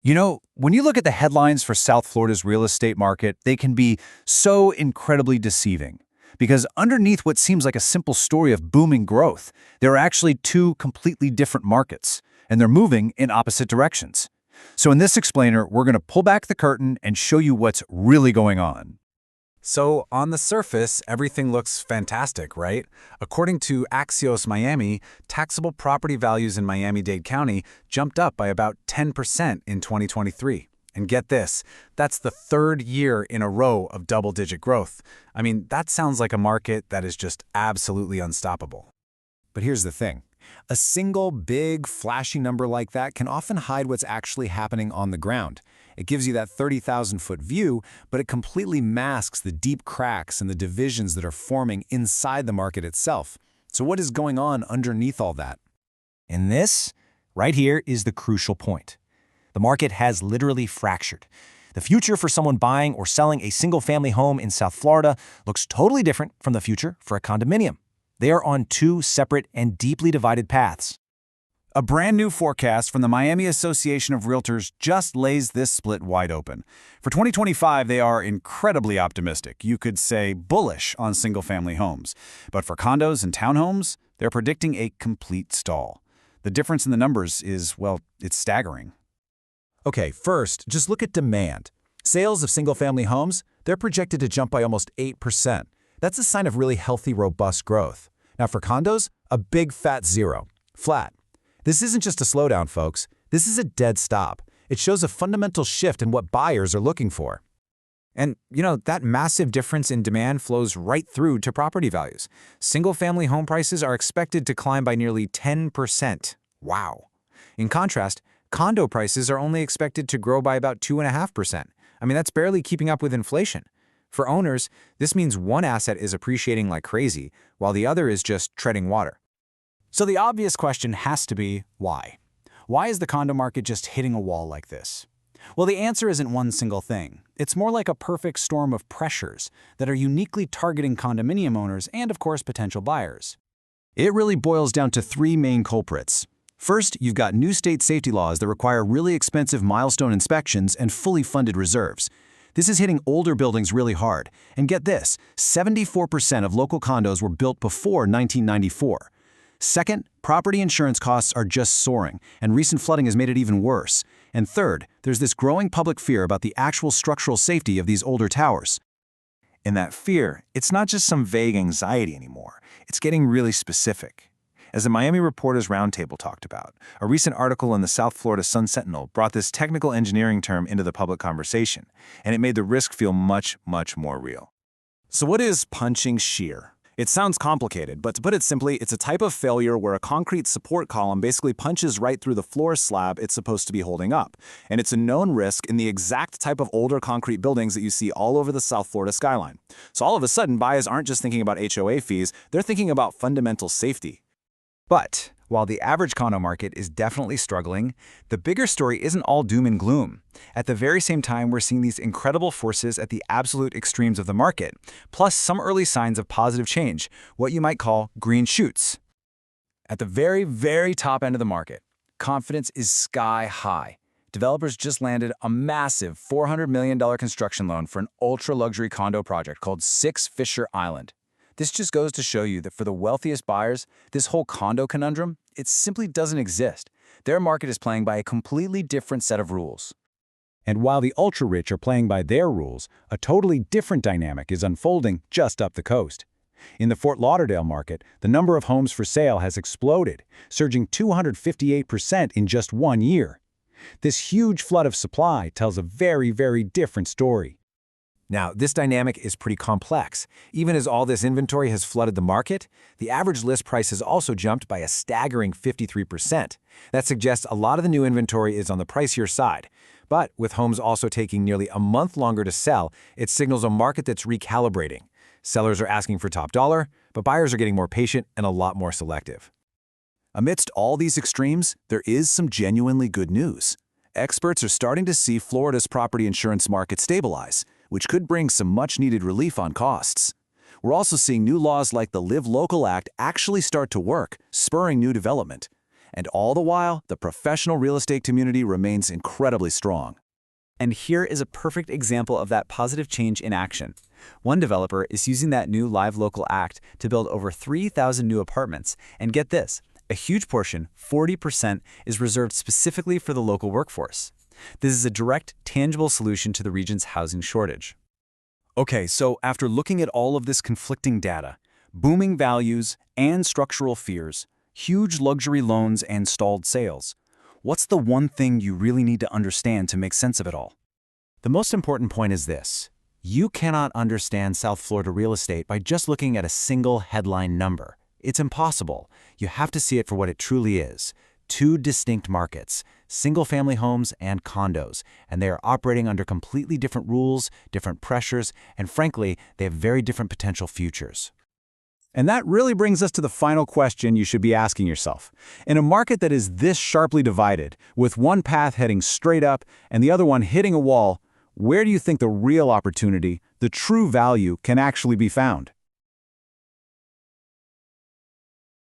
When you look at the headlines for South Florida's real estate market, they can be so incredibly deceiving. Because underneath what seems like a simple story of booming growth, there are actually two completely different markets, and they're moving in opposite directions. So in this explainer, we're going to pull back the curtain and show you what's really going on. So, on the surface, everything looks fantastic, right? According to Axios Miami, taxable property values in Miami-Dade County jumped up by about 10% in 2023. And get this, that's the third year in a row of double-digit growth. I mean, that sounds like a market that is just absolutely unstoppable. But here's the thing. A single, big, flashy number like that can often hide what's actually happening on the ground. It gives you that 30,000-foot view, but it completely masks the deep cracks and the divisions that are forming inside the market itself. So what is going on underneath all that? And this, right here, is the crucial point. The market has literally fractured. The future for someone buying or selling a single-family home in South Florida looks totally different from the future for a condominium. They are on two separate and deeply divided paths. A brand new forecast from the Miami Association of Realtors just lays this split wide open. For 2025, they are incredibly optimistic. You could say bullish on single-family homes. But for condos and townhomes, they're predicting a complete stall. The difference in the numbers is, well, it's staggering. Okay, first, just look at demand. Sales of single-family homes, they're projected to jump by almost 8%. That's a sign of really healthy, robust growth. Now for condos, a big fat zero. Flat. This isn't just a slowdown, folks. This is a dead stop. It shows a fundamental shift in what buyers are looking for. And, that massive difference in demand flows right through to property values. Single-family home prices are expected to climb by nearly 10%. Wow. In contrast, condo prices are only expected to grow by about 2.5%. I mean, that's barely keeping up with inflation. For owners, this means one asset is appreciating like crazy, while the other is just treading water. So the obvious question has to be, why? Why is the condo market just hitting a wall like this? Well, the answer isn't one single thing. It's more like a perfect storm of pressures that are uniquely targeting condominium owners and, of course, potential buyers. It really boils down to three main culprits. First, you've got new state safety laws that require really expensive milestone inspections and fully funded reserves. This is hitting older buildings really hard. And get this, 74% of local condos were built before 1994. Second, property insurance costs are just soaring, and recent flooding has made it even worse. And third, there's this growing public fear about the actual structural safety of these older towers. And that fear, it's not just some vague anxiety anymore. It's getting really specific. As the Miami Reporters Roundtable talked about, a recent article in the South Florida Sun-Sentinel brought this technical engineering term into the public conversation, and it made the risk feel much, much more real. So what is punching shear? It sounds complicated, but to put it simply, it's a type of failure where a concrete support column basically punches right through the floor slab it's supposed to be holding up. And it's a known risk in the exact type of older concrete buildings that you see all over the South Florida skyline. So all of a sudden, buyers aren't just thinking about HOA fees, they're thinking about fundamental safety. But while the average condo market is definitely struggling, the bigger story isn't all doom and gloom. At the very same time, we're seeing these incredible forces at the absolute extremes of the market, plus some early signs of positive change, what you might call green shoots. At the very, very top end of the market, confidence is sky high. Developers just landed a massive $400 million construction loan for an ultra-luxury condo project called 6 Fisher Island. This just goes to show you that for the wealthiest buyers, this whole condo conundrum, it simply doesn't exist. Their market is playing by a completely different set of rules. And while the ultra-rich are playing by their rules, a totally different dynamic is unfolding just up the coast. In the Fort Lauderdale market, the number of homes for sale has exploded, surging 258% in just 1 year. This huge flood of supply tells a very, very different story. Now, this dynamic is pretty complex. Even as all this inventory has flooded the market, the average list price has also jumped by a staggering 53%. That suggests a lot of the new inventory is on the pricier side. But with homes also taking nearly a month longer to sell, it signals a market that's recalibrating. Sellers are asking for top dollar, but buyers are getting more patient and a lot more selective. Amidst all these extremes, there is some genuinely good news. Experts are starting to see Florida's property insurance market stabilize, which could bring some much-needed relief on costs. We're also seeing new laws like the Live Local Act actually start to work, spurring new development. And all the while, the professional real estate community remains incredibly strong. And here is a perfect example of that positive change in action. One developer is using that new Live Local Act to build over 3,000 new apartments. And get this, a huge portion, 40%, is reserved specifically for the local workforce. This is a direct, tangible solution to the region's housing shortage. Okay, so after looking at all of this conflicting data, booming values and structural fears, huge luxury loans and stalled sales, what's the one thing you really need to understand to make sense of it all? The most important point is this. You cannot understand South Florida real estate by just looking at a single headline number. It's impossible. You have to see it for what it truly is. Two distinct markets, single-family homes and condos, and they are operating under completely different rules, different pressures, and frankly, they have very different potential futures. And that really brings us to the final question you should be asking yourself. In a market that is this sharply divided, with one path heading straight up and the other one hitting a wall, where do you think the real opportunity, the true value, can actually be found?